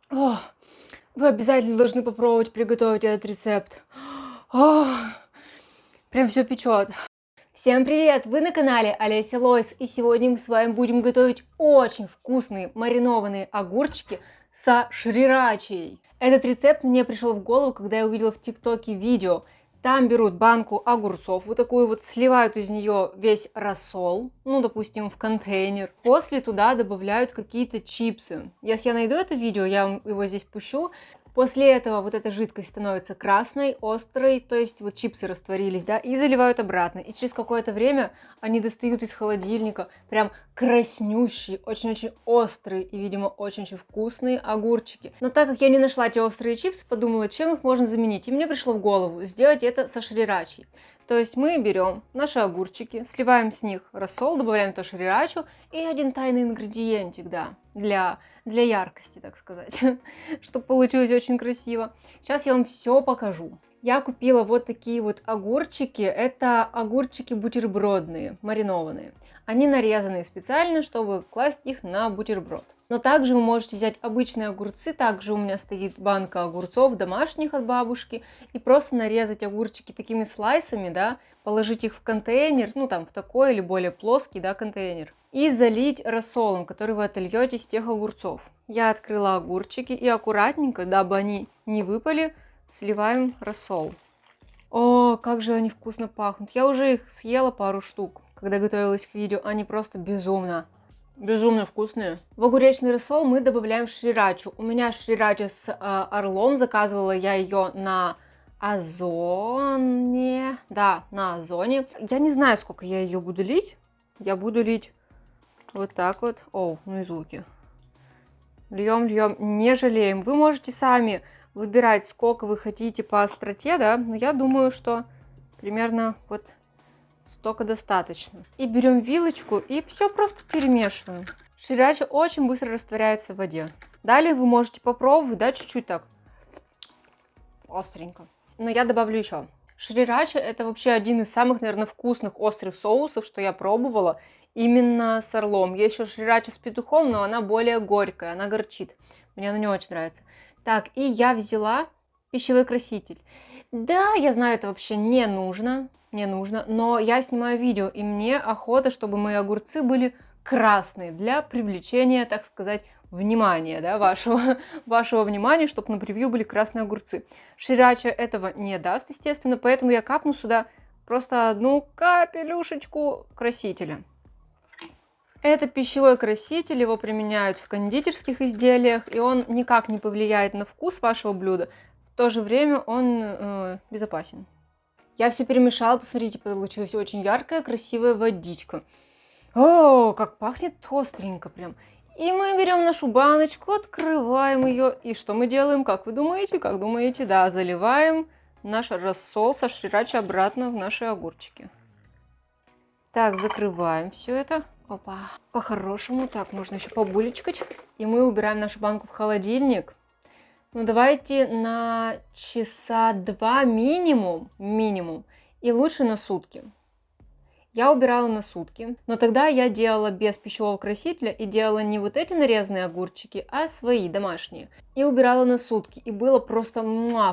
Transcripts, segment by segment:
О, вы обязательно должны попробовать приготовить этот рецепт. О, прям все печет. Всем привет! Вы на канале Олеся Лойс, и сегодня мы с вами будем готовить очень вкусные маринованные огурчики со шрирачей. Этот рецепт мне пришел в голову, когда я увидела в ТикТоке видео. Там берут банку огурцов, вот такую вот, сливают из нее весь рассол, ну, допустим, в контейнер. После туда добавляют какие-то чипсы. Если я найду это видео, я вам его здесь пущу. После этого вот эта жидкость становится красной, острой, то есть вот чипсы растворились, да, и заливают обратно. И через какое-то время они достают из холодильника прям краснющие, очень-очень острые и, видимо, очень-очень вкусные огурчики. Но так как я не нашла эти острые чипсы, подумала, чем их можно заменить. И мне пришло в голову сделать это со шрирачи. То есть мы берем наши огурчики, сливаем с них рассол, добавляем то шрирачу и один тайный ингредиентик, да, для яркости, так сказать, чтобы получилось очень красиво. Сейчас я вам все покажу. Я купила вот такие вот огурчики. Это огурчики бутербродные, маринованные. Они нарезаны специально, чтобы класть их на бутерброд. Но также вы можете взять обычные огурцы. Также у меня стоит банка огурцов домашних от бабушки. И просто нарезать огурчики такими слайсами, да, положить их в контейнер, ну там в такой или более плоский, да, контейнер. И залить рассолом, который вы отольете с тех огурцов. Я открыла огурчики и аккуратненько, дабы они не выпали, сливаем рассол. О, как же они вкусно пахнут. Я уже их съела пару штук, когда готовилась к видео. Они просто безумно вкусные. В огуречный рассол мы добавляем шрирачу. У меня шрирача с орлом. Заказывала я ее на Озоне. Да, на Озоне. Я не знаю, сколько я ее буду лить. Я буду лить вот так вот. О, ну и звуки. Льем, не жалеем. Вы можете сами выбирать, сколько вы хотите по остроте, да, но я думаю, что примерно вот столько достаточно. И берем вилочку и все просто перемешиваем. Шрирача очень быстро растворяется в воде. Далее вы можете попробовать, да, чуть-чуть так остренько. Но я добавлю еще. Шрирача — это вообще один из самых, наверное, вкусных острых соусов, что я пробовала. Именно с орлом. Есть еще шрирача с петухом, но она более горькая, она горчит. Мне она не очень нравится. Так, и я взяла пищевой краситель. Да, я знаю, это вообще не нужно, но я снимаю видео, и мне охота, чтобы мои огурцы были красные для привлечения, так сказать, внимания, да, вашего внимания, чтобы на превью были красные огурцы. Шрирача этого не даст, естественно, поэтому я капну сюда просто одну капелюшечку красителя. Это пищевой краситель, его применяют в кондитерских изделиях, и он никак не повлияет на вкус вашего блюда. В то же время он безопасен. Я все перемешала, посмотрите, получилась очень яркая, красивая водичка. О, как пахнет остренько прям. И мы берем нашу баночку, открываем ее, и что мы делаем, как вы думаете? Как думаете? Да, заливаем наш рассол со шрирача обратно в наши огурчики. Так, закрываем все это. Опа. По-хорошему. Так, можно еще побулечкать. И мы убираем нашу банку в холодильник. Ну, давайте на часа 2 минимум. И лучше на сутки. Я убирала на сутки. Но тогда я делала без пищевого красителя. И делала не вот эти нарезанные огурчики, а свои, домашние. И убирала на сутки. И было просто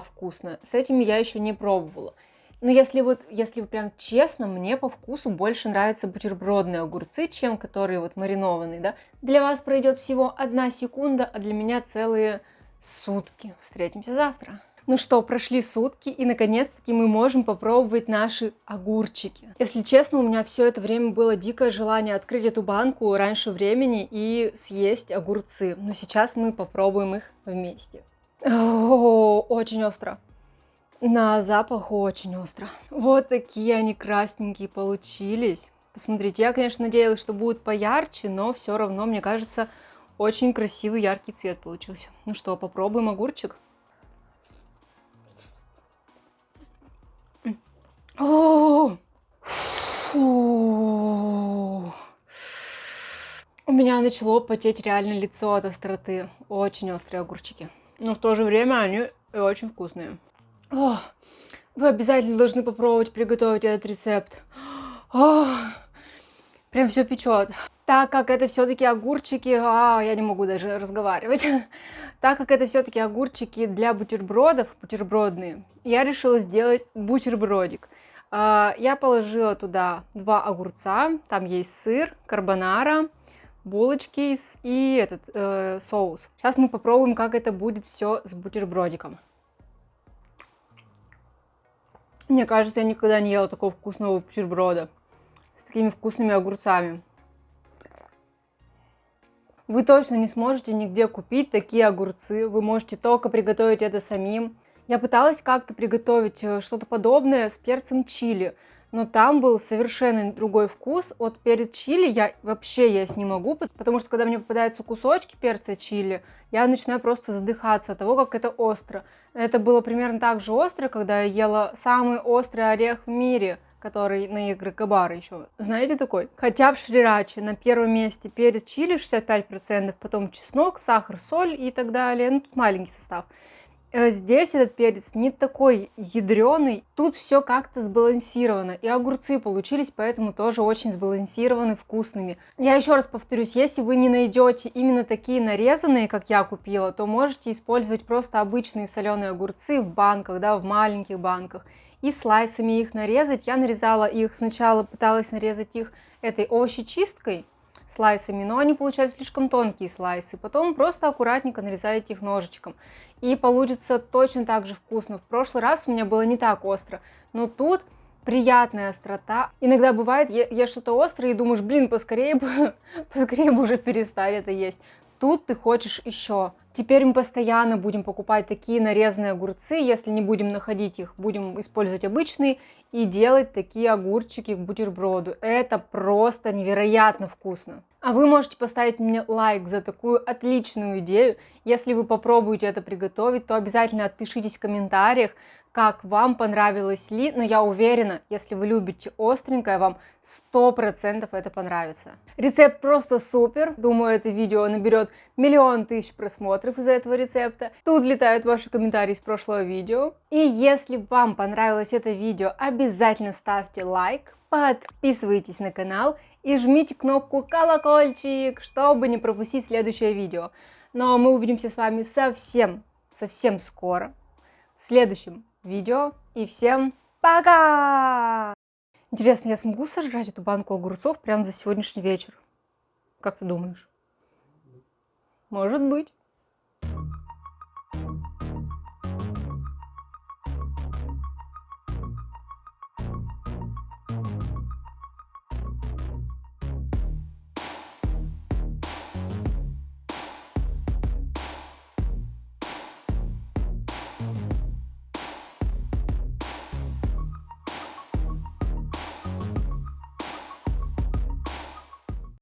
вкусно. С этими я еще не пробовала. Но если прям честно, мне по вкусу больше нравятся бутербродные огурцы, чем которые вот маринованные, да. Для вас пройдет всего 1 секунда, а для меня целые сутки. Встретимся завтра. Ну что, прошли сутки, и наконец-таки мы можем попробовать наши огурчики. Если честно, у меня все это время было дикое желание открыть эту банку раньше времени и съесть огурцы. Но сейчас мы попробуем их вместе. О, очень остро. На запах очень остро. Вот такие они красненькие получились. Посмотрите, я, конечно, надеялась, что будет поярче, но все равно, мне кажется, очень красивый яркий цвет получился. Ну что, попробуем огурчик. О! Фу! У меня начало потеть реально лицо от остроты. Очень острые огурчики. Но в то же время они очень вкусные. О, вы обязательно должны попробовать приготовить этот рецепт. О, прям все печет. Так как это все-таки огурчики, я не могу даже разговаривать. Так как это все-таки огурчики для бутербродов, бутербродные, я решила сделать бутербродик. Я положила туда 2 огурца, там есть сыр, карбонара, булочки и этот соус. Сейчас мы попробуем, как это будет все с бутербродиком. Мне кажется, я никогда не ела такого вкусного бутерброда с такими вкусными огурцами. Вы точно не сможете нигде купить такие огурцы, вы можете только приготовить это самим. Я пыталась как-то приготовить что-то подобное с перцем чили, но там был совершенно другой вкус. Вот перец чили я вообще есть не могу, потому что когда мне попадаются кусочки перца чили, я начинаю просто задыхаться от того, как это остро. Это было примерно так же остро, когда я ела самый острый орех в мире, который на игры Кабара еще. Знаете такой? Хотя в шрираче на первом месте перец чили 65%, потом чеснок, сахар, соль и так далее. Ну, тут маленький состав. Здесь этот перец не такой ядреный, тут все как-то сбалансировано, и огурцы получились поэтому тоже очень сбалансированы, вкусными. Я еще раз повторюсь, если вы не найдете именно такие нарезанные, как я купила, то можете использовать просто обычные соленые огурцы в банках, да, в маленьких банках, и слайсами их нарезать. Я нарезала их, сначала пыталась нарезать их этой овощечисткой, слайсами, но они получаются слишком тонкие слайсы. Потом просто аккуратненько нарезаете их ножичком. И получится точно так же вкусно. В прошлый раз у меня было не так остро, но тут приятная острота. Иногда бывает, ешь что-то острое и думаешь, блин, поскорее бы уже перестали это есть. Тут ты хочешь еще. Теперь мы постоянно будем покупать такие нарезанные огурцы, если не будем находить их, будем использовать обычные и делать такие огурчики к бутерброду. Это просто невероятно вкусно. А вы можете поставить мне лайк за такую отличную идею. Если вы попробуете это приготовить, то обязательно отпишитесь в комментариях, как вам, понравилось ли, но я уверена, если вы любите остренькое, вам 100% это понравится. Рецепт просто супер, думаю, это видео наберет 1 000 000 просмотров из-за этого рецепта. Тут летают ваши комментарии с прошлого видео. И если вам понравилось это видео, обязательно ставьте лайк, подписывайтесь на канал и жмите кнопку колокольчик, чтобы не пропустить следующее видео. Но мы увидимся с вами совсем скоро в следующем видео. И всем пока! Интересно, я смогу сожрать эту банку огурцов прямо за сегодняшний вечер? Как ты думаешь? Может быть.